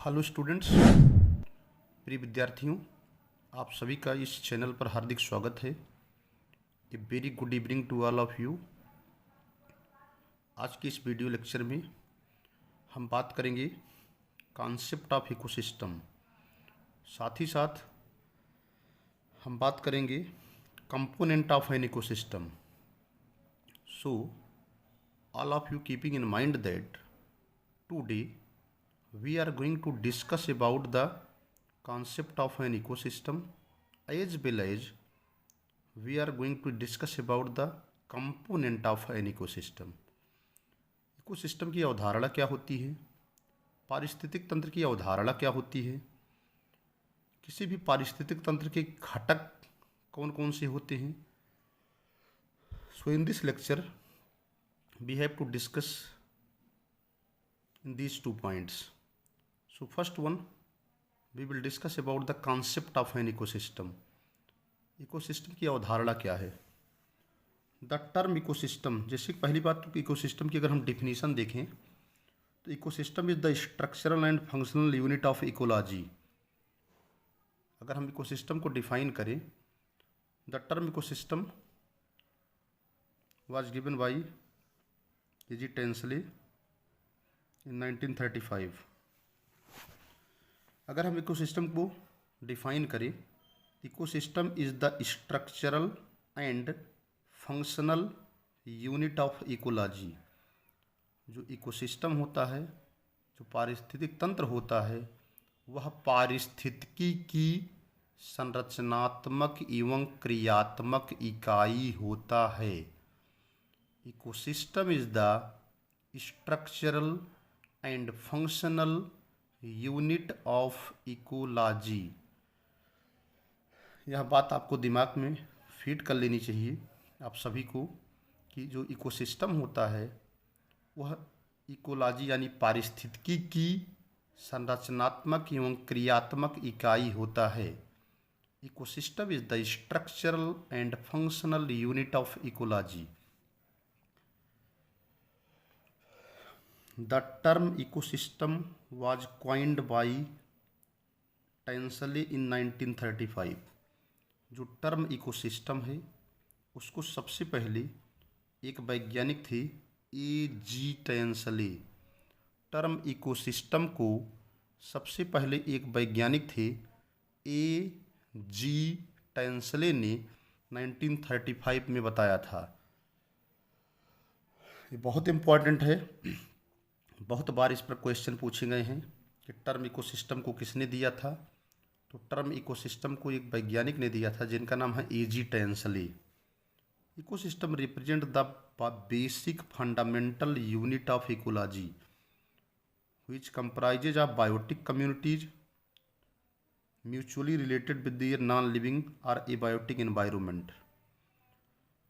Hello students, प्रिय विद्यार्थियों, आप सभी का इस चैनल पर हार्दिक स्वागत है। A very good evening to all of you. आज के इस वीडियो लेक्चर में हम बात करेंगे कॉन्सेप्ट ऑफ इकोसिस्टम। साथ ही साथ हम बात करेंगे component of an ecosystem. So all of you keeping in mind that today we are going to discuss about the concept of an ecosystem, as well as we are going to discuss about the component of an ecosystem. Ecosystem की अवधारणा क्या होती है, पारिस्थितिक तंत्र की अवधारणा क्या होती है, किसी भी पारिस्थितिक तंत्र के घटक कौन कौन से होते हैं। So in this lecture we have to discuss in these 2 points. So first one, we will discuss about the concept of an ecosystem. Ecosystem की अवधारणा क्या है। द टर्म इकोसिस्टम, जैसे पहली बात तो इकोसिस्टम की अगर हम डिफिनीशन देखें तो ecosystem is the structural and functional unit of ecology. अगर हम इकोसिस्टम को डिफाइन करें, the term ecosystem was given by E.G. Tansley in 1935। अगर हम इकोसिस्टम को डिफाइन करें, ecosystem is the structural and functional unit of ecology. जो ecosystem होता है, जो पारिस्थितिक तंत्र होता है, वह पारिस्थितिकी की संरचनात्मक एवं क्रियात्मक इकाई होता है। Ecosystem is the structural and functional unit of ecology. यह बात आपको दिमाग में फीड कर लेनी चाहिए आप सभी को कि जो इकोसिस्टम होता है वह इकोलॉजी यानी पारिस्थितिकी की संरचनात्मक एवं क्रियात्मक इकाई होता है। Ecosystem is the structural and functional unit of ecology. The term ecosystem was coined by Tansley in 1935। जो टर्म इकोसिस्टम है उसको सबसे पहले एक वैज्ञानिक थे E.G. टेंसले। टर्म इकोसिस्टम को सबसे पहले एक वैज्ञानिक थे E.G. टेंसले ने 1935 में बताया था। ये बहुत इम्पॉर्टेंट है, बहुत बार इस पर क्वेश्चन पूछे गए हैं कि टर्म इकोसिस्टम को किसने दिया था। तो टर्म इकोसिस्टम को एक वैज्ञानिक ने दिया था जिनका नाम है E.G. Tansley. Ecosystem represent the basic fundamental unit of ecology which comprises of biotic communities mutually related with their non living और एबायोटिक एनवायरनमेंट।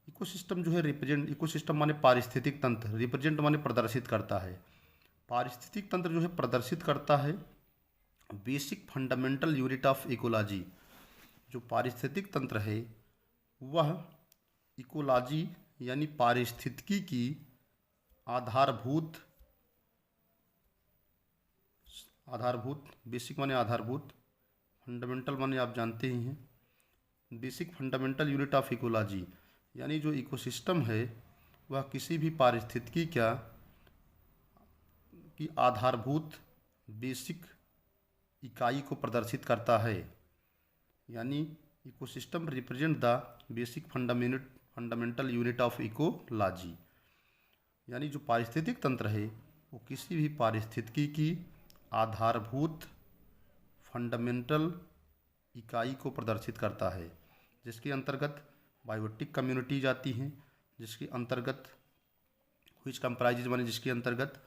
इकोसिस्टम जो है रिप्रेजेंट, इकोसिस्टम माने पारिस्थितिक तंत्र, रिप्रेजेंट माने प्रदर्शित करता है। पारिस्थितिक तंत्र जो है प्रदर्शित करता है basic fundamental unit of ecology. जो पारिस्थितिक तंत्र है वह इकोलॉजी यानी पारिस्थितिकी की आधारभूत, बेसिक माने आधारभूत, फंडामेंटल माने आप जानते ही हैं, basic fundamental unit of ecology यानी जो इकोसिस्टम है वह किसी भी पारिस्थितिकी की आधारभूत बेसिक इकाई को प्रदर्शित करता है। यानी ecosystem represent the basic fundamental unit of ecology. यानी जो पारिस्थितिक तंत्र है वो किसी भी पारिस्थितिकी की आधारभूत फंडामेंटल इकाई को प्रदर्शित करता है, जिसके अंतर्गत बायोटिक कम्युनिटीज आती हैं, जिसके अंतर्गत व्हिच कंप्राइजेज माने जिसके अंतर्गत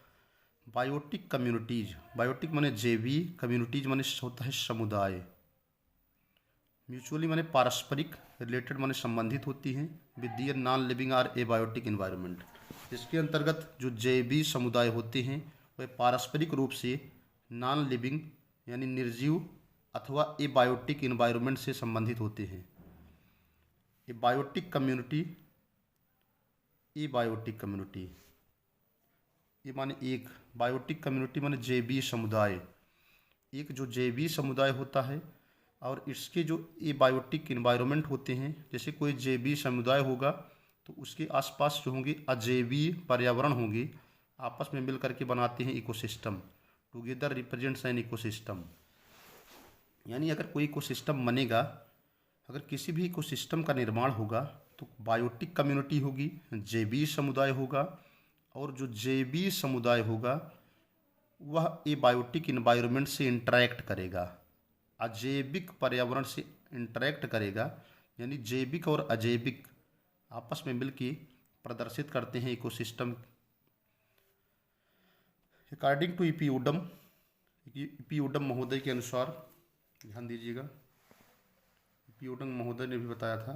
बायोटिक कम्युनिटीज, बायोटिक माने जैवी, कम्युनिटीज माने होता है समुदाय, म्यूचुअली माने पारस्परिक, रिलेटेड माने संबंधित होती हैं विद देयर नॉन लिविंग और एबायोटिक एनवायरनमेंट। जिसके अंतर्गत जो जैवी समुदाय होते हैं वह पारस्परिक रूप से नॉन लिविंग यानी निर्जीव अथवा एबायोटिक एनवायरनमेंट से संबंधित होते हैं। एबायोटिक कम्युनिटी, एबायोटिक कम्युनिटी ये माने एक, बायोटिक कम्युनिटी माने जैवीय समुदाय, एक जो जैवीय समुदाय होता है और इसके जो एबायोटिक इन्वायरमेंट होते हैं, जैसे कोई जैवीय समुदाय होगा तो उसके आसपास जो होंगे अजैवीय पर्यावरण होंगे, आपस में मिल करके बनाते हैं ecosystem. Together represents an ecosystem. यानी अगर कोई इकोसिस्टम बनेगा, अगर किसी भी इकोसिस्टम का निर्माण होगा तो बायोटिक कम्युनिटी होगी, जैवीय समुदाय होगा, और जो जैवीय समुदाय होगा वह एबायोटिक इन्वायरमेंट से इंटरैक्ट करेगा, अजैविक पर्यावरण से इंटरैक्ट करेगा। यानी जैविक और अजैविक आपस में मिलकर प्रदर्शित करते हैं इकोसिस्टम। अकॉर्डिंग टू ईपीओडम महोदय के अनुसार, ध्यान दीजिएगा, ईपीओडम महोदय ने भी बताया था।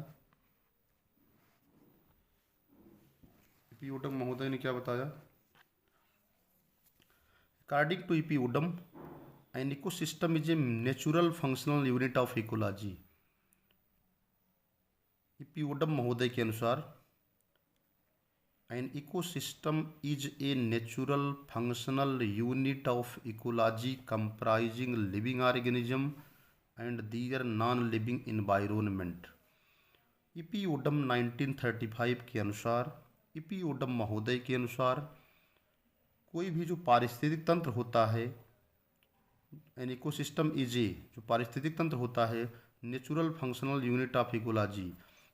ईपीओडम महोदय ने क्या बताया? According to E P Odum, an ecosystem is a natural functional unit of ecology. E P Odum महोदय के अनुसार an ecosystem is a natural functional unit of ecology comprising living organism and their non living environment. E P Odum 1935 के अनुसार, ईपीओडम महोदय के अनुसार, कोई भी जो पारिस्थितिक तंत्र होता है, एन इकोसिस्टम इज ए, जो पारिस्थितिक तंत्र होता है, natural functional unit of ecology,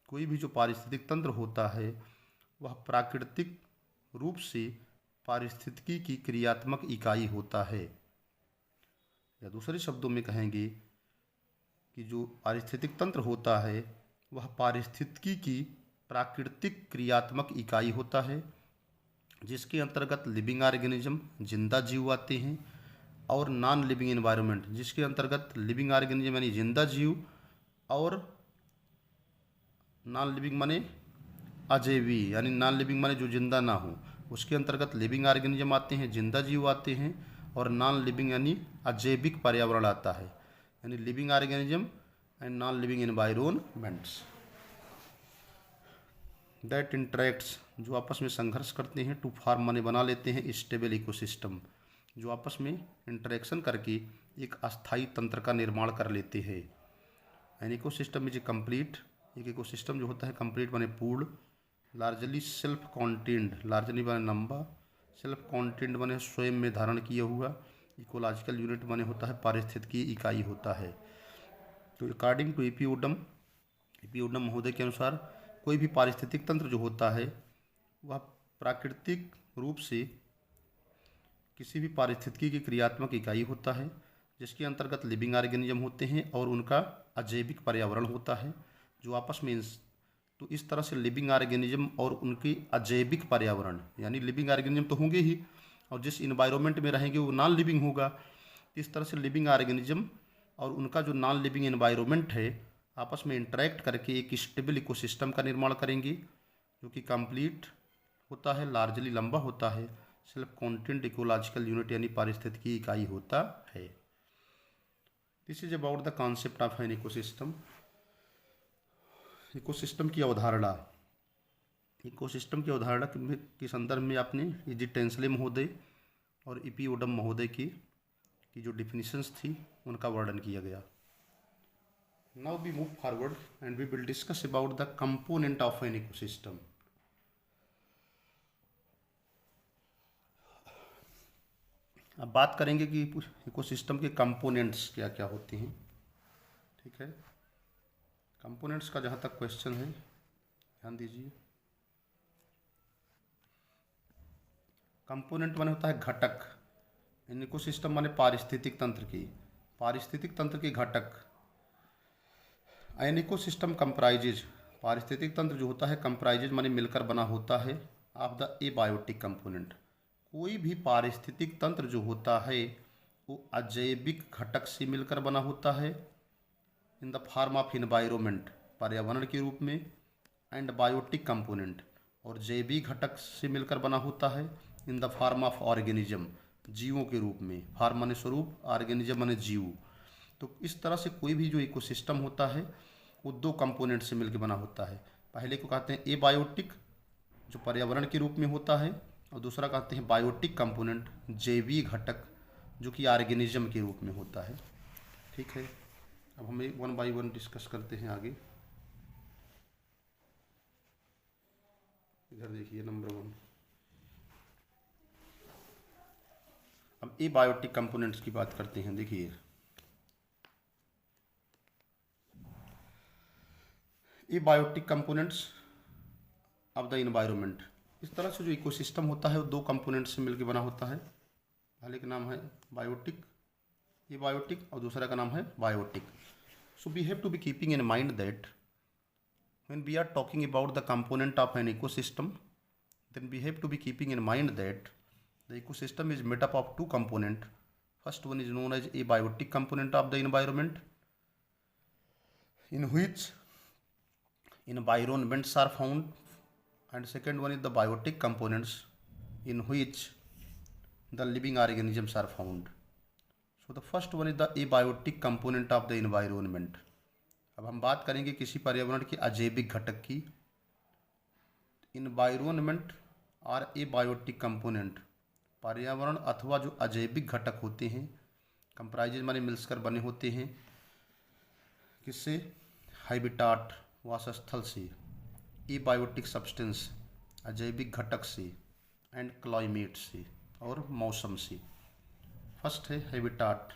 कोई भी जो पारिस्थितिक तंत्र होता है वह प्राकृतिक रूप से पारिस्थितिकी की क्रियात्मक इकाई होता है। या दूसरे शब्दों में कहेंगे कि जो पारिस्थितिक तंत्र होता है वह पारिस्थितिकी की प्राकृतिक क्रियात्मक इकाई होता है, जिसके अंतर्गत लिविंग ऑर्गेनिज्म, जिंदा जीव आते हैं, और नॉन लिविंग एनवायरनमेंट, जिसके अंतर्गत लिविंग ऑर्गेनिज्म यानी जिंदा जीव और नॉन लिविंग माने अजैवी, यानी नॉन लिविंग माने जो जिंदा ना हो, उसके अंतर्गत लिविंग ऑर्गेनिज्म आते हैं, जिंदा जीव आते हैं, और नॉन लिविंग यानी अजैविक पर्यावरण आता है, यानी living organism and non living environments that interacts, जो आपस में संघर्ष करते हैं, टू फॉर्म माने बना लेते हैं स्टेबल इकोसिस्टम, जो आपस में इंटरेक्शन करके एक अस्थायी तंत्र का निर्माण कर लेते हैं। N ecosystem is A complete, एक इकोसिस्टम जो होता है कंप्लीट माने पूर्ण, लार्जली सेल्फ कॉन्टेन्ड, लार्जली माने लंबा, सेल्फ कॉन्टेन्ड माने स्वयं में धारण किया हुआ, इकोलॉजिकल यूनिट माने होता है पारिस्थितिकी इकाई होता है। तो अकॉर्डिंग टू ईपीओडम, ईपीओडम महोदय के अनुसार कोई भी पारिस्थितिक तंत्र जो होता है वह प्राकृतिक रूप से किसी भी पारिस्थितिकी की क्रियात्मक इकाई होता है, जिसके अंतर्गत लिविंग ऑर्गेनिज्म होते हैं और उनका अजैविक पर्यावरण होता है, जो आपस में तो इस तरह से लिविंग ऑर्गेनिज्म और उनकी अजैविक पर्यावरण, यानी लिविंग ऑर्गेनिज्म तो होंगे ही और जिस इन्वायरमेंट में रहेंगे वो नॉन लिविंग होगा। इस तरह से लिविंग ऑर्गेनिज्म और उनका जो नॉन लिविंग एनवायरनमेंट है आपस में इंटरेक्ट करके एक स्टेबल इकोसिस्टम का निर्माण करेंगे, जो कि कंप्लीट होता है, लार्जली लंबा होता है, सेल्फ कॉन्टेन्ड इकोलॉजिकल यूनिट यानी पारिस्थितिकी इकाई होता है। This is about the concept of an ecosystem. Ecosystem की अवधारणा, इकोसिस्टम की अवधारणा के संदर्भ में आपने E.G. टेंसले महोदय और ईपीओडम महोदय की जो डिफिनीशंस थी उनका वर्णन किया गया। Now we move forward and we will discuss about the component of an ecosystem. अब बात करेंगे कि इकोसिस्टम के कंपोनेंट्स क्या क्या होते हैं। ठीक है, कंपोनेंट्स का जहाँ तक क्वेश्चन है ध्यान दीजिए। कंपोनेंट माने होता है घटक, इन इकोसिस्टम माने पारिस्थितिक तंत्र की, पारिस्थितिक तंत्र के घटक। एन इकोसिस्टम कंप्राइजेज, पारिस्थितिक तंत्र जो होता है कंप्राइजेज माने मिलकर बना होता है, ऑफ द एबायोटिक कंपोनेंट। कोई भी पारिस्थितिक तंत्र जो होता है वो अजैविक घटक से मिलकर बना होता है, in the form of environment, पर्यावरण के रूप में, एंड बायोटिक कंपोनेंट, और जैविक घटक से मिलकर बना होता है, in the form of organism, जीवों के रूप में, फॉर्म माने स्वरूप, ऑर्गेनिज्म माने जीव। तो इस तरह से कोई भी जो इकोसिस्टम होता है वो दो कंपोनेंट से मिलकर बना होता है। पहले को कहते हैं एबायोटिक, जो पर्यावरण के रूप में होता है, और दूसरा कहते हैं बायोटिक कंपोनेंट, जैविक घटक, जो कि ऑर्गेनिज्म के रूप में होता है। ठीक है, अब हम वन बाय वन डिस्कस करते हैं आगे। इधर देखिए नंबर 1। अब एबायोटिक कंपोनेंट्स की बात करते हैं। देखिए abiotic components of the environment, इस तरह से जो इकोसिस्टम होता है वो दो कंपोनेंट्स से मिलकर बना होता है। पहले का नाम है बायोटिक, एबायोटिक, और दूसरा का नाम है biotic. So we have to be keeping in mind that when we are talking about the component of an ecosystem, then we have to be keeping in mind that the ecosystem is made up of two components. First one is known as abiotic component of the environment, in which environments are found, and second one is the biotic components, in which the living organisms are found. So the first one is the abiotic component of the environment. अब हम बात करेंगे किसी पर्यावरण के अजैविक घटक की। इन्वायरमेंट और एबायोटिक कंपोनेंट, पर्यावरण अथवा जो अजैविक घटक होते हैं, कंप्राइजेज माने मिलकर बने होते हैं किससे? हैबिटाट, वासस्थल से, एबायोटिक सब्सटेंस, अजैविक घटक से, एंड क्लाइमेट से, और मौसम से। फर्स्ट है habitat.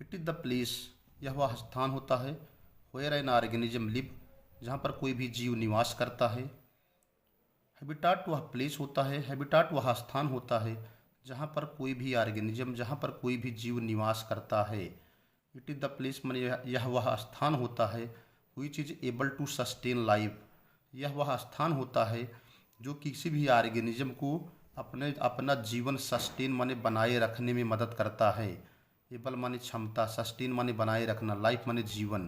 It is the place, यह वह स्थान होता है, वेयर एन ऑर्गेनिज्म लिव, जहाँ पर कोई भी जीव निवास करता है। हैबिटाट वह प्लेस होता है, हैबिटाट वह स्थान होता है जहाँ पर कोई भी ऑर्गेनिज्म, जहाँ पर कोई भी जीव निवास करता है। इट इज़ द प्लेस माने यह वह स्थान होता है, which is able to sustain life, यह वह स्थान होता है जो किसी भी ऑर्गेनिज्म को अपना जीवन सस्टेन माने बनाए रखने में मदद करता है। एबल माने क्षमता, सस्टेन माने बनाए रखना, लाइफ माने जीवन।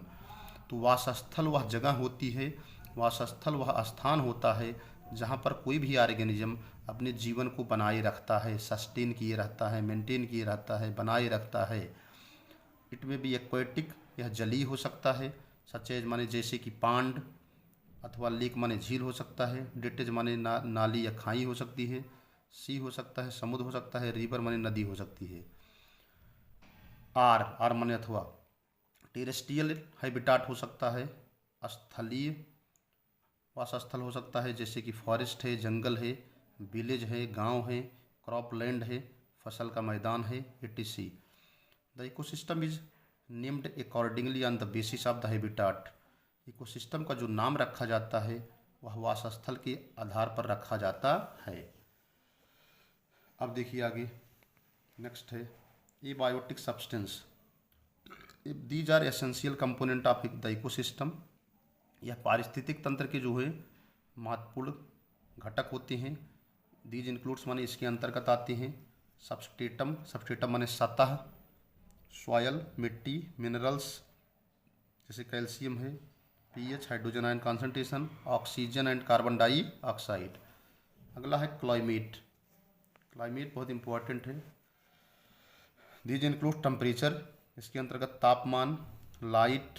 तो वासस्थल वह जगह होती है, वासस्थल वह स्थान होता है जहाँ पर कोई भी ऑर्गेनिज्म अपने जीवन को बनाए रखता है, सस्टेन किए रहता है, मेंटेन किए रहता है, बनाए रखता है। इट में भी एक्वेटिक, यह जलीय हो सकता है, सचेज माने जैसे कि पांड, अथवा लेक माने झील हो सकता है, डिटेज माने नाली या खाई हो सकती है, सी हो सकता है समुद्र हो सकता है, रिवर माने नदी हो सकती है। आर माने अथवा टेरेस्ट्रियल हैबिटाट हो सकता है, स्थलीय वासस्थल हो सकता है जैसे कि फॉरेस्ट है, जंगल है, विलेज है, गांव है, क्रॉप लैंड है, फसल का मैदान है, etc. The ecosystem is named accordingly on the basis of the habitat. Ecosystem का जो नाम रखा जाता है वह वासस्थल के आधार पर रखा जाता है। अब देखिए आगे नेक्स्ट है abiotic substance. These are essential component of the ecosystem. यह पारिस्थितिक तंत्र के जो है महत्वपूर्ण घटक होते हैं। दीज इंक्लूड्स माने इसके अंतर्गत आते हैं सबस्ट्रेटम, सबस्ट्रेटम माने सतह, सॉयल मिट्टी, मिनरल्स जैसे कैल्शियम है, pH hydrogen ion concentration, oxygen and carbon dioxide. अगला है क्लाइमेट। क्लाइमेट बहुत इंपॉर्टेंट है। दीज इंक्लूड टेम्परेचर, इसके अंतर्गत तापमान, लाइट,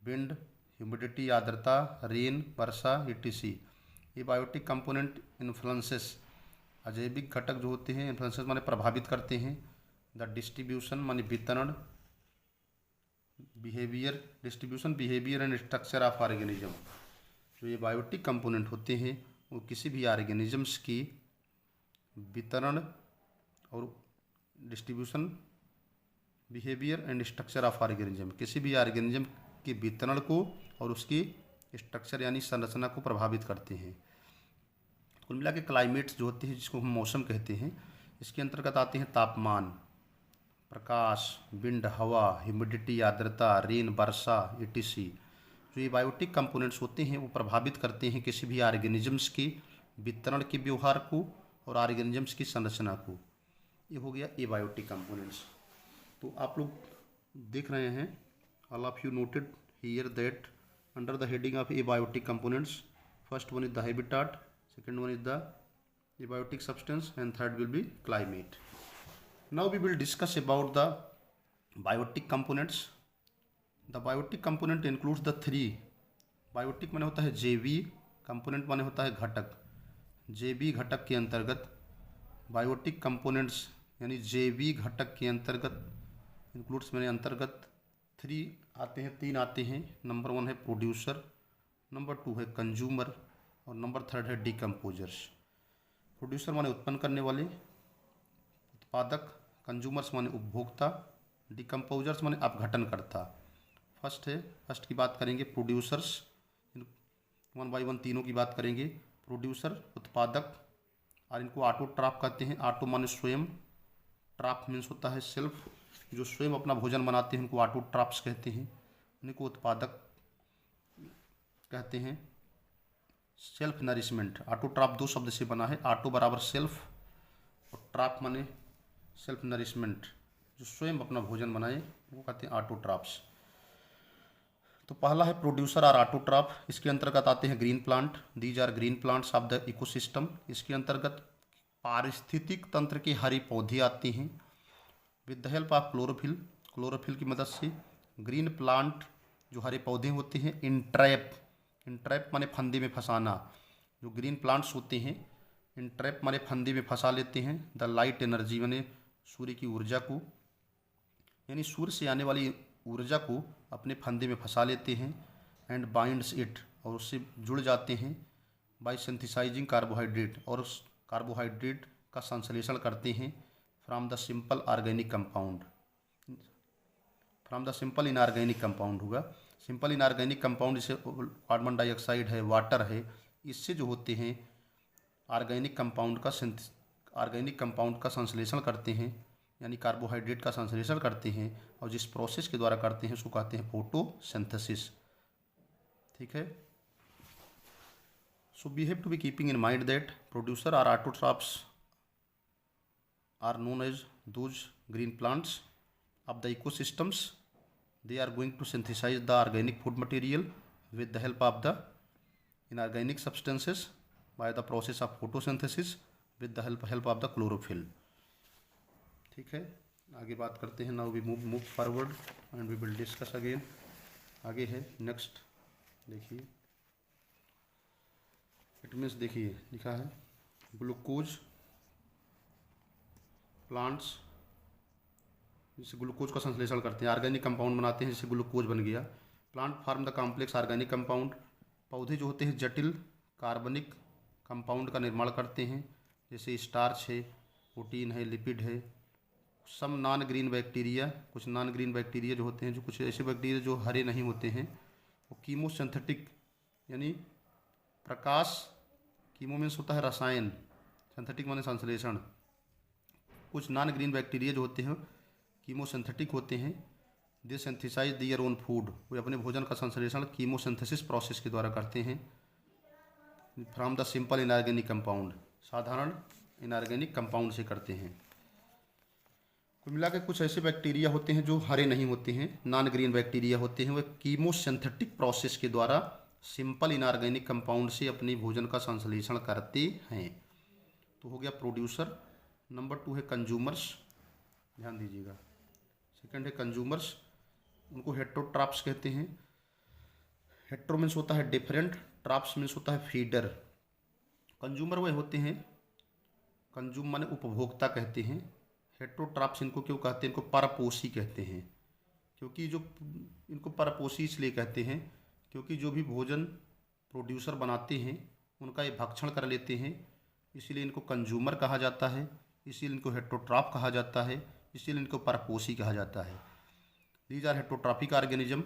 विंड, ह्यूमिडिटी आर्द्रता, रेन वर्षा, etc. एबायोटिक कंपोनेंट इन्फ्लुएंसेस, अजैविक घटक जो होते हैं इन्फ्लुएंसेस माने प्रभावित करते हैं। द डिस्ट्रीब्यूशन माने वितरण, behaviour, distribution behaviour and structure of organism. जो एबायोटिक कंपोनेंट होते हैं वो किसी भी ऑर्गेनिजम्स की वितरण और distribution, behaviour and structure of organism, किसी भी ऑर्गेनिज्म के वितरण को और उसकी स्ट्रक्चर यानी संरचना को प्रभावित करते हैं। कुल मिला के क्लाइमेट्स जो होते हैं जिसको हम मौसम कहते हैं, इसके अंतर्गत आते हैं तापमान, प्रकाश, विंड, हवा, ह्यूमिडिटी आर्द्रता, रेन वर्षा, etc. जो एबायोटिक कंपोनेंट्स होते हैं वो प्रभावित करते हैं किसी भी ऑर्गेनिजम्स के वितरण के व्यवहार को और ऑर्गेनिजम्स की संरचना को। ये हो गया एबायोटिक कंपोनेंट्स। तो आप लोग देख रहे हैं, all of you noted here that under the heading of abiotic components, first one is the habitat, second one is the abiotic substance, and third will be climate. Now we will discuss about the biotic components. The biotic component includes the three. Biotic माने होता है जैवीय, component माने होता है घटक। जैवीय घटक के अंतर्गत बायोटिक कंपोनेंट्स यानी जैविक घटक के अंतर्गत, इंक्लूड्स मैंने अंतर्गत 3 आते हैं, 3 आते हैं। नंबर 1 है प्रोड्यूसर, नंबर 2 है कंज्यूमर और नंबर 3 है डिकम्पोजर्स। प्रोड्यूसर माने उत्पन्न करने वाले, उत्पादक, कंज्यूमर्स माने उपभोक्ता, डिकम्पोजर्स माने अपघटनकर्ता। फर्स्ट की बात करेंगे प्रोड्यूसर्स, 1 बाय 1 तीनों की बात करेंगे। प्रोड्यूसर उत्पादक, और इनको ऑटोट्रॉफ कहते हैं। ऑटो माने स्वयं, ट्रॉफ मीन्स होता है सेल्फ, जो स्वयं अपना भोजन बनाते हैं उनको ऑटोट्रॉफ्स कहते हैं। उनको उत्पादक कहते हैं। सेल्फ नरिशमेंट, ऑटोट्रॉफ 2 शब्द से बना है, ऑटो बराबर सेल्फ और ट्रॉफ माने सेल्फ नरिशमेंट, जो स्वयं अपना भोजन बनाए वो कहते हैं ऑटोट्रॉफ्स। तो पहला है प्रोड्यूसर और ऑटोट्रॉफ। इसके अंतर्गत आते हैं green plant, these are green plants of the ecosystem. इसके अंतर्गत पारिस्थितिक तंत्र के हरे पौधे आते हैं with the help of chlorophyll, chlorophyll की मदद से। ग्रीन प्लांट जो हरे पौधे होते हैं, इंट्रैप, इंट्रैप माने फंदे में फंसाना, जो ग्रीन प्लांट्स होते हैं इंट्रैप माने फंदे में फंसा लेते हैं द लाइट एनर्जी माने सूर्य की ऊर्जा को, यानी सूर्य से आने वाली ऊर्जा को अपने फंदे में फंसा लेते हैं। एंड बाइंड्स इट, और उससे जुड़ जाते हैं। बाय सिंथेसाइजिंग कार्बोहाइड्रेट, और उस कार्बोहाइड्रेट का संश्लेषण करते हैं from the simple organic compound, from the simple inorganic compound होगा। सिंपल इनऑर्गेनिक कंपाउंड जैसे कार्बन डाइऑक्साइड है, वाटर है, इससे जो होते हैं ऑर्गेनिक कंपाउंड का संश्लेषण करते हैं, यानी कार्बोहाइड्रेट का संश्लेषण करते हैं, और जिस प्रोसेस के द्वारा करते हैं उसको कहते हैं फोटोसिंथेसिस। ठीक है। So we have to be keeping in mind that producer और autotrophs are known as those green plants of the ecosystems. They are going to synthesize the organic food material with the help of the inorganic substances by the process of photosynthesis with the help of the chlorophyll. ठीक है, आगे बात करते हैं। Now we move forward and we will discuss again. आगे है next, देखिए it means, देखिए लिखा है ग्लूकोज प्लांट्स, जिससे ग्लूकोज का संश्लेषण करते हैं, ऑर्गेनिक कंपाउंड बनाते हैं, जिससे ग्लूकोज बन गया। Plant form the complex organic compound, पौधे जो होते हैं जटिल कार्बनिक कंपाउंड का निर्माण करते हैं, जैसे स्टार्च है, प्रोटीन है, लिपिड है। सम नॉन ग्रीन बैक्टीरिया, कुछ नॉन ग्रीन बैक्टीरिया जो होते हैं, जो कुछ ऐसे बैक्टीरिया जो हरे नहीं होते हैं, वो कीमोसिंथेटिक, यानी प्रकाश, कीमो मीन्स होता है रसायन, सिंथेटिक माने संश्लेषण। कुछ नॉन ग्रीन बैक्टीरिया जो होते हैं कीमोसिंथेटिक होते हैं। दे सिंथेसाइज दियर ओन फूड, वे अपने भोजन का संश्लेषण कीमोसिंथेसिस प्रोसेस के द्वारा करते हैं from the simple inorganic compound, साधारण इनऑर्गेनिक कंपाउंड से करते हैं। कुल मिला के कुछ ऐसे बैक्टीरिया होते हैं जो हरे नहीं होते हैं, नॉन ग्रीन बैक्टीरिया होते हैं, वे कीमोसिंथेटिक प्रोसेस के द्वारा सिंपल इनऑर्गेनिक कंपाउंड से अपने भोजन का संश्लेषण करते हैं। तो हो गया प्रोड्यूसर। नंबर 2 है कंज्यूमर्स, ध्यान दीजिएगा। सेकंड है कंज्यूमर्स, उनको हेट्रोट्रॉफ्स कहते हैं। हेट्रो मीन्स होता है डिफरेंट, ट्रॉफ्स मीन्स होता है फीडर। कंज्यूमर वह होते हैं, कंज्यूम माने उपभोक्ता कहते हैं। हेट्रोट्रॉफ्स इनको क्यों कहते हैं? इनको परपोषी कहते हैं, क्योंकि जो इनको परपोषी इसलिए कहते हैं क्योंकि जो भी भोजन प्रोड्यूसर बनाते हैं उनका ये भक्षण कर लेते हैं, इसीलिए इनको कंज्यूमर कहा जाता है, इसीलिए इनको हेट्रोट्रॉफ कहा जाता है, इसीलिए इनको परपोषी कहा जाता है। दीज आर हेट्रोट्रॉफिक ऑर्गेनिज्म,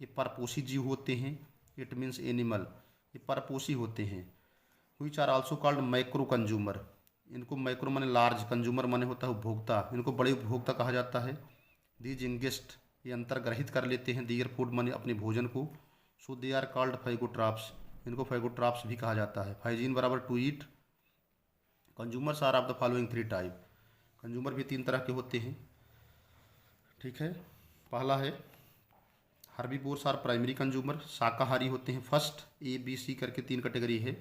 ये परपोषी जीव होते हैं। इट मीन्स एनिमल, ये परपोषी होते हैं। Which are also called micro consumer, इनको माइक्रो माने लार्ज, कंज्यूमर माने होता है उपभोक्ता, इनको बड़े उपभोक्ता कहा जाता है। दीज इंगेस्ट, ये अंतर्ग्रहित कर लेते हैं दियर फूड माने अपने भोजन को। सो दे आर कॉल्ड फाइगोट्रॉफ्स, इनको फाइगोट्रॉफ्स भी कहा जाता है। फाइजीन बराबर to eat. Consumers are of the following 3 type, consumer भी 3 तरह के होते हैं। ठीक है, पहला है हर्बीवोर्स आर प्राइमरी कंज्यूमर, शाकाहारी होते हैं। फर्स्ट ABC करके 3 कैटेगरी है।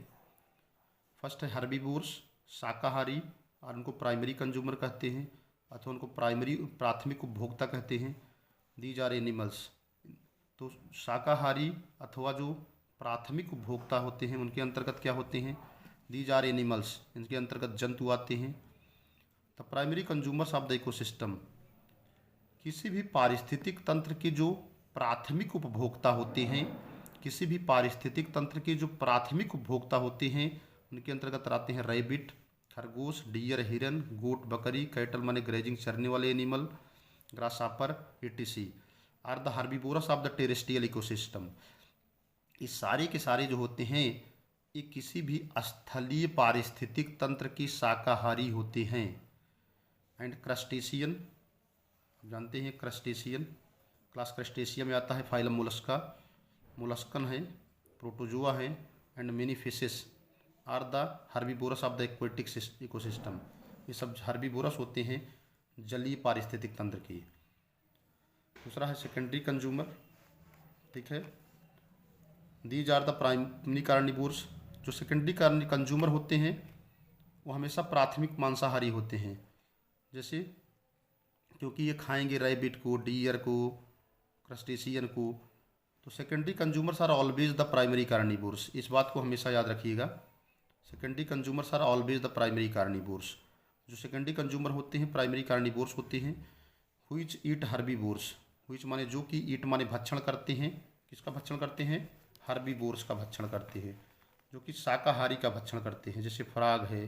फर्स्ट है हर्बीवोर्स, शाकाहारी, और उनको प्राइमरी कंज्यूमर कहते हैं अथवा उनको प्राथमिक उपभोक्ता कहते हैं। दीज आर एनिमल्स, तो शाकाहारी अथवा जो प्राथमिक उपभोक्ता होते हैं उनके अंतर्गत क्या होते हैं? दीज आर एनिमल्स, इनके अंतर्गत जंतु आते हैं। The primary consumers of the ecosystem, किसी भी पारिस्थितिक तंत्र के जो प्राथमिक उपभोक्ता होते हैं, किसी भी पारिस्थितिक तंत्र के जो प्राथमिक उपभोक्ता होते हैं उनके अंतर्गत आते हैं रैबिट, खरगोश, डियर, हिरन, गोट, बकरी, कैटल माने ग्रेजिंग चरने वाले animal, grasshopper, etc are the herbivores of the terrestrial ecosystem. ये सारे के सारे जो होते हैं ये किसी भी स्थलीय पारिस्थितिक तंत्र की शाकाहारी होते हैं। एंड क्रस्टेशियन, आप जानते हैं क्रस्टेशियन क्लास क्रस्टेशिया में आता है, फाइलम मोलस्का, मोलस्कन है, प्रोटोजोआ है, and many fishes are the herbivores of the aquatic ecosystem. ये सब हर्बीवोरस होते हैं जलीय पारिस्थितिक तंत्र की। दूसरा है सेकेंडरी कंज्यूमर, ठीक है। These are the primary carnivores, जो सेकेंडरी कंज्यूमर होते हैं वो हमेशा प्राथमिक मांसाहारी होते हैं। जैसे क्योंकि ये खाएंगे रैबिट को, डियर को, क्रस्टेशियन को, तो secondary consumers are always the primary carnivores. इस बात को हमेशा याद रखिएगा, secondary consumers are always the primary carnivores. जो सेकेंडरी कंज्यूमर होते हैं प्राइमरी कार्निवोर्स होते हैं। व्हिच ईट हर्बीवोर्स, व्हिच माने जो कि, ईट माने भक्षण करते हैं, किसका भक्षण करते हैं, हर्बीवोर्स का भक्षण करते हैं, जो कि शाकाहारी का भक्षण करते हैं। जैसे फ्रॉग है,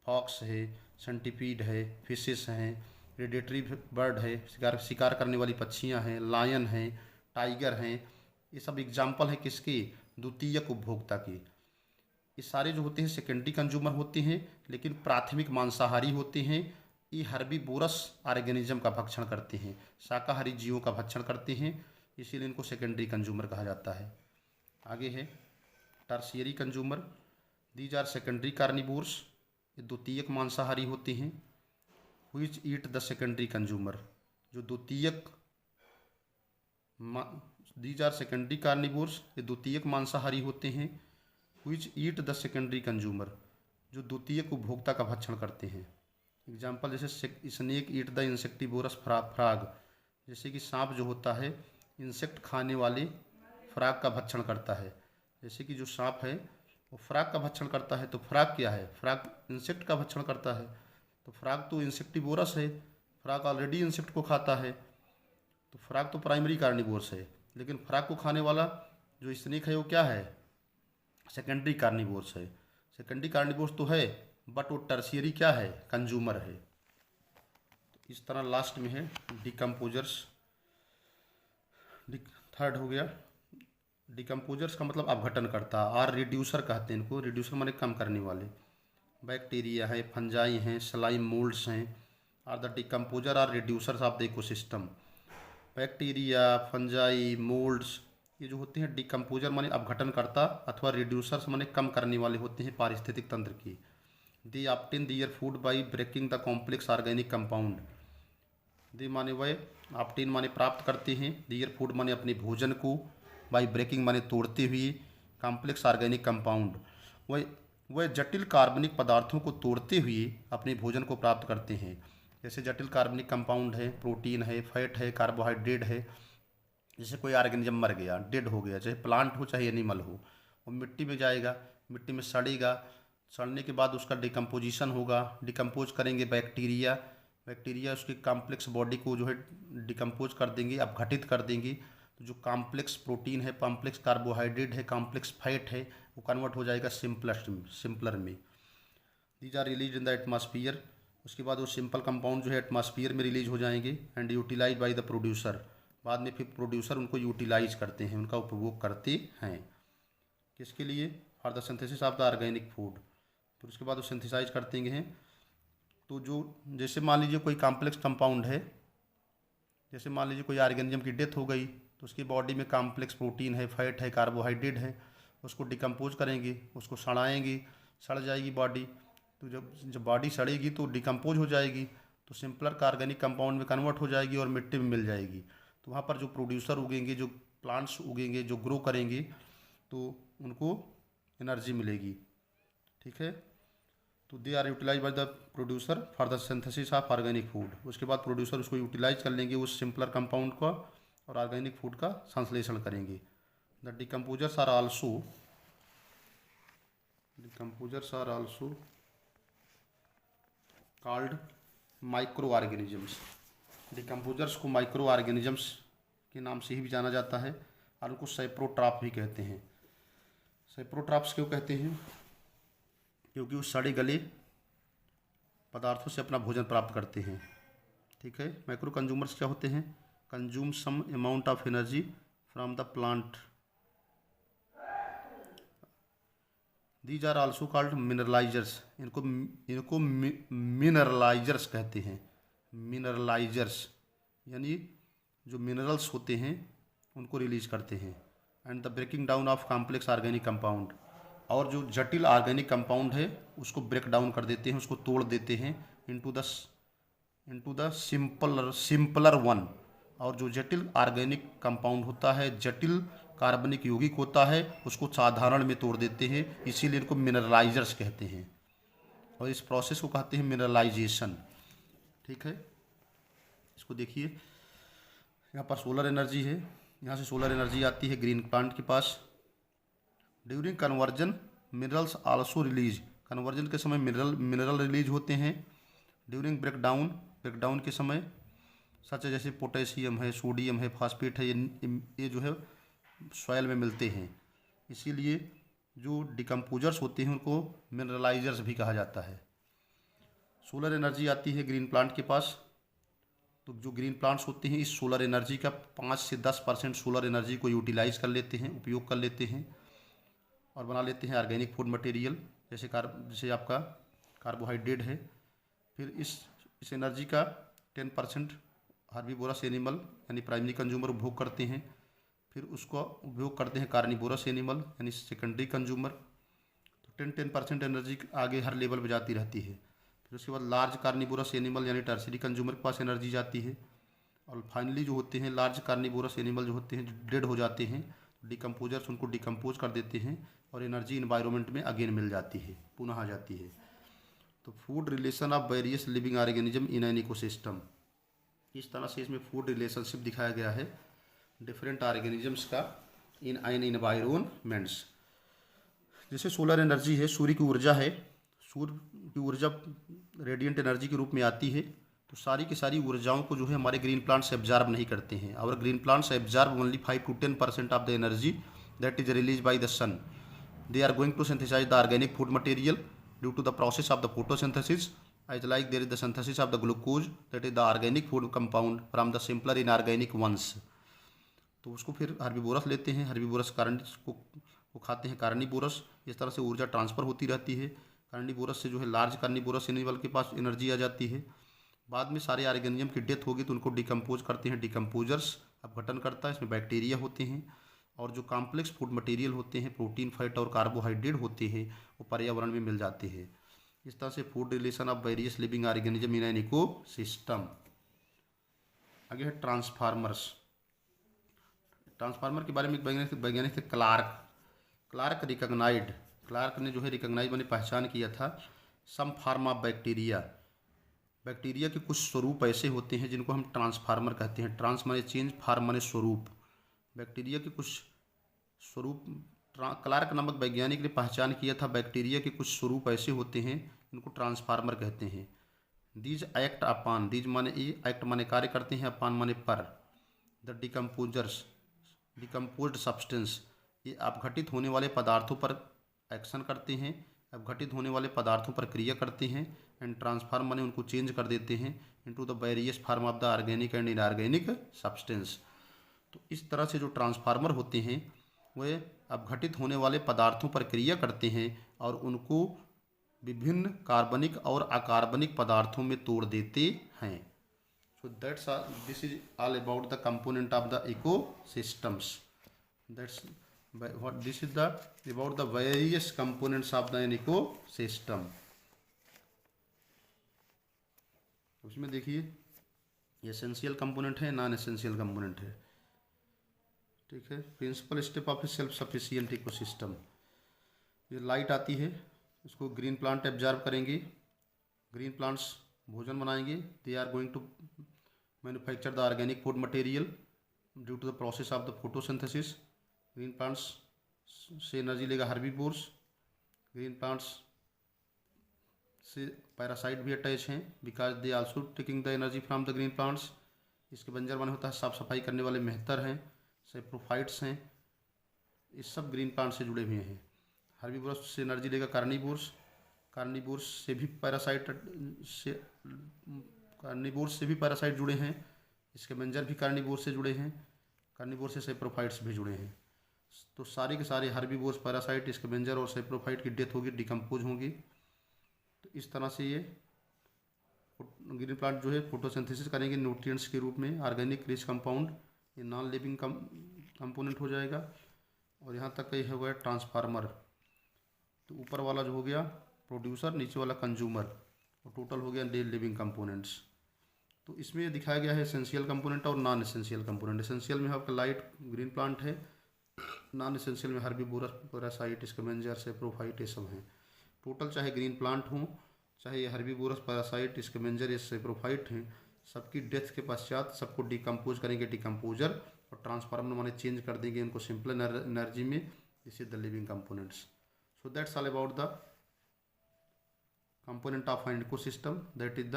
फॉक्स है, सेंटीपीड है, फिशेस हैं, प्रेडेटरी बर्ड है, शिकार करने वाली पक्षियां हैं, लायन हैं, टाइगर हैं। ये सब एग्जाम्पल है किसके, द्वितीयक उपभोक्ता के। ये सारे जो होते हैं सेकेंडरी कंज्यूमर होते हैं लेकिन प्राथमिक मांसाहारी होते हैं। ये हर्बीवोरस ऑर्गेनिज्म का भक्षण करते हैं, शाकाहारी जीवों का भक्षण करते हैं, इसीलिए इनको सेकेंडरी कंज्यूमर कहा जाता है। आगे है tertiary consumer, these are secondary carnivores, ये द्वितीयक मांसाहारी होते हैं। Which eat the secondary consumer, जो द्वितीयक, दीज आर सेकेंडरी कार्निवोर्स, ये द्वितीयक मांसाहारी होते हैं। Which eat the secondary consumer, जो द्वितीयक उपभोक्ता का भक्षण करते हैं। एग्जाम्पल जैसे snake eat the insectivorous frog, जैसे कि सांप जो होता है इंसेक्ट खाने वाले फ्रॉग का भक्षण करता है। जैसे कि जो सांप है वो फ्रॉग का भक्षण करता है, तो फ्रॉग क्या है, फ्रॉग इंसेक्ट का भक्षण करता है, तो फ्रॉग तो इंसेक्टिवोरस है, फ्रॉग ऑलरेडी इंसेक्ट को खाता है, तो फ्रॉग तो प्राइमरी कार्निवोरस है। लेकिन फ्रॉग को खाने वाला जो स्नेक है वो क्या है, सेकेंडरी कार्निवोर्स है। सेकेंडरी कार्निवोर्स तो है बट वो टर्शियरी क्या है, कंज्यूमर है। इस तरह लास्ट में है डिकम्पोजर्स, थर्ड हो गया। डिकम्पोजर्स का मतलब अपघटनकर्ता, आर रिड्यूसर कहते हैं इनको, रिड्यूसर माने कम करने वाले। बैक्टीरिया है, फंजाई हैं, स्लाइम मोल्ड्स हैं, are the decomposer or reducers of the ecosystem. Bacteria, fungi, moulds ये जो होते हैं डिकम्पोजर माने अपघटनकर्ता अथवा रिड्यूसर्स माने कम करने वाले होते हैं पारिस्थितिक तंत्र की। They obtain their food by breaking the complex organic compound. They माने वह, ऑब्टेन माने प्राप्त करते हैं, देयर फूड माने अपने भोजन को, बाय ब्रेकिंग माने तोड़ते हुए, कॉम्प्लेक्स ऑर्गेनिक कंपाउंड वह जटिल कार्बनिक पदार्थों को तोड़ते हुए अपने भोजन को प्राप्त करते हैं। जैसे जटिल कार्बनिक कंपाउंड है, प्रोटीन है, फैट है, कार्बोहाइड्रेट है। जैसे कोई ऑर्गेनिज्म मर गया, डेड हो गया, चाहे प्लांट हो चाहे एनिमल हो, वो मिट्टी में जाएगा, मिट्टी में सड़ेगा, सड़ने के बाद उसका डिकम्पोजिशन होगा, डिकम्पोज करेंगे बैक्टीरिया, बैक्टीरिया उसकी कॉम्प्लेक्स बॉडी को जो है डिकम्पोज कर देंगे, अपघटित कर देंगे। तो जो कॉम्प्लेक्स प्रोटीन है, कॉम्प्लेक्स कार्बोहाइड्रेट है, कॉम्प्लेक्स फैट है, वो कन्वर्ट हो जाएगा सिंपलर में। These are release in the atmosphere. उसके बाद वो सिंपल कंपाउंड जो है एटमॉस्फियर में रिलीज हो जाएंगे and utilise by the producer. बाद में फिर प्रोड्यूसर उनको यूटिलाइज करते हैं, उनका उपभोग करते हैं, किसके लिए, for the synthesis of the organic food. फिर उसके बाद वो सिंथेसाइज करते हैं। तो जो जैसे मान लीजिए कोई कॉम्प्लेक्स कंपाउंड है, जैसे मान लीजिए कोई ऑर्गेनिज्म की डेथ हो गई तो उसकी बॉडी में कॉम्प्लेक्स प्रोटीन है, फैट है, कार्बोहाइड्रेट है, उसको डिकम्पोज करेंगे, उसको सड़ाएंगे, सड़ जाएगी बॉडी। तो जब बॉडी सड़ेगी तो डिकम्पोज हो जाएगी, तो सिंपलर का ऑर्गेनिक कंपाउंड में कन्वर्ट हो जाएगी और मिट्टी में मिल जाएगी। तो वहाँ पर जो प्रोड्यूसर उगेंगे, जो प्लांट्स उगेंगे, जो ग्रो करेंगे, तो उनको एनर्जी मिलेगी, ठीक है। तो they are utilise by the producer for the synthesis of organic food. उसके बाद प्रोड्यूसर उसको यूटिलाइज कर लेंगे उस सिंपलर कंपाउंड का और ऑर्गेनिक फूड का संश्लेषण करेंगे। The decomposers are also called micro organisms. Decomposers को माइक्रो ऑर्गेनिजम्स के नाम से ही भी जाना जाता है और उनको सैप्रोट्रॉप भी कहते हैं। सैप्रोट्रॉप्स क्यों कहते हैं? क्योंकि वो सड़े गले पदार्थों से अपना भोजन प्राप्त करते हैं। ठीक है। माइक्रो कंज्यूमर्स क्या होते हैं? Consume some amount of energy from the plant. These are also called mineralisers. इनको मिनरलाइजर्स कहते हैं। मिनरलाइजर्स यानी जो मिनरल्स होते हैं उनको रिलीज करते हैं। And the breaking down of complex organic compound, और जो जटिल ऑर्गेनिक कंपाउंड है उसको ब्रेक डाउन कर देते हैं, उसको तोड़ देते हैं इनटू द सिंपलर वन। और जो जटिल ऑर्गेनिक कंपाउंड होता है, जटिल कार्बनिक यौगिक होता है, उसको साधारण में तोड़ देते हैं, इसीलिए इनको मिनरलाइजर्स कहते हैं। और इस प्रोसेस को कहते हैं मिनरलाइजेशन। ठीक है। इसको देखिए, यहाँ पर सोलर एनर्जी है, यहाँ से सोलर एनर्जी आती है ग्रीन प्लांट के पास। During conversion minerals also release. Conversion के समय मिनरल रिलीज होते हैं। ड्यूरिंग ब्रेकडाउन के समय सच जैसे पोटेशियम है, सोडियम है, फास्फेट है, ये जो है सॉइल में मिलते हैं। इसीलिए जो डिकम्पोजर्स होते हैं उनको मिनरलाइजर्स भी कहा जाता है। सोलर एनर्जी आती है ग्रीन प्लांट के पास। तो जो ग्रीन प्लांट्स होते हैं इस सोलर एनर्जी का 5 से 10% सोलर एनर्जी को यूटिलाइज कर लेते हैं, उपयोग कर लेते हैं और बना लेते हैं ऑर्गेनिक फूड मटेरियल, जैसे आपका कार्बोहाइड्रेट है। फिर इस एनर्जी का 10% हर्बीवोरस एनिमल यानी प्राइमरी कंज्यूमर उपभोग करते हैं। फिर उसको उपयोग करते हैं कार्निवोरस एनिमल यानी सेकेंडरी कंज्यूमर। तो 10% एनर्जी आगे हर लेवल पर जाती रहती है। फिर उसके बाद लार्ज कार्निवोरस एनिमल यानी टर्सरी कंज्यूमर के पास एनर्जी जाती है। और फाइनली जो होते हैं लार्ज कार्निवोरस एनिमल जो होते हैं, जो डेड हो जाते हैं, डिकम्पोजर्स उनको डिकम्पोज कर देते हैं और एनर्जी इन्वायरमेंट में अगेन मिल जाती है, पुनः आ जाती है। तो food relation of various living organism in an ecosystem, इस तरह से इसमें फूड रिलेशनशिप दिखाया गया है डिफरेंट ऑर्गेनिजम्स का इन एन इन्वायरमेंट्स। जैसे सोलर एनर्जी है, सूर्य की ऊर्जा है, सूर्य की ऊर्जा रेडिएंट एनर्जी के रूप में आती है। तो सारी की सारी ऊर्जाओं को जो है हमारे ग्रीन प्लांट्स एब्जॉर्ब नहीं करते हैं। और green plants absorb only 5 to 10% of the energy that is release by the sun. They are going to synthesise the organic food material due to the process of the photosynthesis, as like there is the synthesis of the glucose that is the organic food compound from the simpler inorganic ones। तो उसको फिर herbivorous लेते हैं, herbivorous को खाते हैं carnivorous. इस तरह से ऊर्जा ट्रांसफ़र होती रहती है। कार्निवोरस से जो है लार्ज कार्निवोरस एनिमल के पास एनर्जी आ जाती है। बाद में सारे ऑर्गेनिज्म की डेथ होगी तो उनको डिकम्पोज करते हैं डिकम्पोजर्स। अपघटन करता है, इसमें बैक्टीरिया होते हैं। और जो कॉम्प्लेक्स फूड मटेरियल होते हैं, प्रोटीन, फैट और कार्बोहाइड्रेट होते हैं, वो पर्यावरण में मिल जाते हैं। इस तरह से food relation of various living organism in an ecosystem. आगे है ट्रांसफार्मर्स। ट्रांसफार्मर के बारे में वैज्ञानिक थे क्लार्क ने जो है रिकॉग्नाइज मैंने पहचान किया था सम फॉर्म ऑफ बैक्टीरिया के कुछ स्वरूप ऐसे होते हैं जिनको हम ट्रांसफार्मर कहते हैं। ट्रांस माने चेंज, फार्म माने स्वरूप। बैक्टीरिया के कुछ स्वरूप क्लार्क नामक वैज्ञानिक ने पहचान किया था। बैक्टीरिया के कुछ स्वरूप ऐसे होते हैं इनको ट्रांसफार्मर कहते हैं। दीज एक्ट अपॉन, दीज माने एक्ट माने कार्य करते हैं, अपॉन माने पर द डिकम्पोज्ड सब्सटेंस, ये अपघटित होने वाले पदार्थों पर एक्शन करते हैं, अपघटित होने वाले पदार्थों पर क्रिया करते हैं। एंड ट्रांसफार्म माने उनको चेंज कर देते हैं into the various form of the organic and inorganic substance. तो इस तरह से जो ट्रांसफार्मर होते हैं वे अपघटित होने वाले पदार्थों पर क्रिया करते हैं और उनको विभिन्न कार्बनिक और अकार्बनिक पदार्थों में तोड़ देते हैं। So this is all about the component of the ecosystems. That's what this is the about the various components of the ecosystem। उसमें देखिए एसेंशियल कंपोनेंट है, नॉन एसेंशियल कंपोनेंट है। ठीक है। Principal step of a self sufficient ecosystem, ये light आती है, इसको ग्रीन प्लांट एब्जॉर्ब करेंगे, ग्रीन प्लांट्स भोजन बनाएंगे। They are going to manufacture the organic food material due to the process of the photosynthesis. Green plants से energy लेगा herbivores, green plants से पैरासाइट भी अटैच हैं, because they also taking the energy from the green plants. इसके बंजर माने होता है साफ सफाई करने वाले मेहतर हैं, सेप्रोफाइट्स हैं, ये सब ग्रीन प्लांट से जुड़े हुए हैं। हर्बीवोरस से एनर्जी लेगा कार्निवोरस, कार्निवोरस से भी पैरासाइट जुड़े हैं। इसके बंजर भी कार्निवोर से जुड़े हैं, कार्निवोर से सेप्रोफाइट्स भी जुड़े हैं। तो सारे के सारे हर्बीवोर्स पैरासाइट, इसके बंजर और सेप्रोफाइट की डेथ होगी, डिकम्पोज होंगी। तो इस तरह से ये ग्रीन प्लांट जो है फोटोसिंथेसिस करेंगे न्यूट्रिएंट्स के रूप में, ऑर्गेनिक रिच कंपाउंड, ये नॉन लिविंग कंपोनेंट हो जाएगा। और यहाँ तक कहीं हो गया ट्रांसफार्मर। तो ऊपर वाला जो हो गया प्रोड्यूसर, नीचे वाला कंज्यूमर, और टोटल हो गया लिविंग कंपोनेंट्स। तो इसमें ये दिखाया गया है एसेंशियल कंपोनेंट और नॉन एसेंशियल कंपोनेंट। एसेंशियल में आपका लाइट ग्रीन प्लांट है, नॉन एसेंशियल में हर्बीवोरस, पैरासाइट, स्कैवेंजर, सेप्रोफाइट, ये सब हैं। टोटल चाहे ग्रीन प्लांट हों, चाहे ये हर्बीवोरस, पैरासाइट, स्कैवेंजर, ये सेप्रोफाइट हैं, सबकी डेथ के पश्चात सबको डिकम्पोज करेंगे डिकम्पोजर, और ट्रांसफार्मर माने चेंज कर देंगे इनको सिंपल एनर्जी में। This is the living components. So that's all about the component of an ecosystem, that is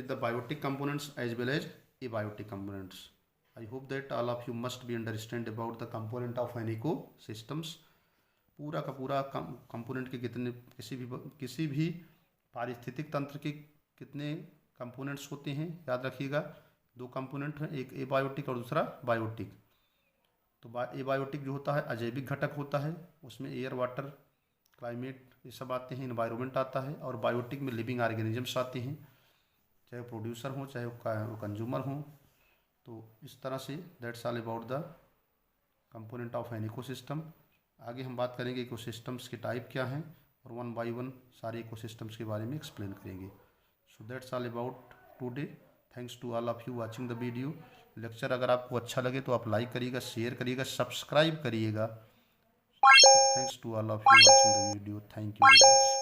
the biotic components as well as abiotic components. I hope that all of you must be understand about the component of an ecosystems. पूरा का पूरा component के कितने, किसी भी पारिस्थितिक तंत्र के कितने कंपोनेंट्स होते हैं, याद रखिएगा। दो कंपोनेंट हैं, एक एबायोटिक और दूसरा बायोटिक। तो एबायोटिक जो होता है अजैविक घटक होता है, उसमें एयर, वाटर, क्लाइमेट ये सब आते हैं, इन्वायरमेंट आता है। और बायोटिक में लिविंग ऑर्गेनिजम्स आते हैं, चाहे वो प्रोड्यूसर हो चाहे वो कंज्यूमर हो। तो इस तरह से that's all about the component of an ecosystem. आगे हम बात करेंगे इकोसिस्टम्स के टाइप क्या हैं, और वन बाय वन सारे इकोसिस्टम्स के बारे में एक्सप्लेन करेंगे। So that's all about today. Thanks to all of you watching the video lecture. अगर आपको अच्छा लगे तो आप लाइक करिएगा, शेयर करिएगा, सब्सक्राइब करिएगा। Thanks to all of you watching the video. Thank you very much.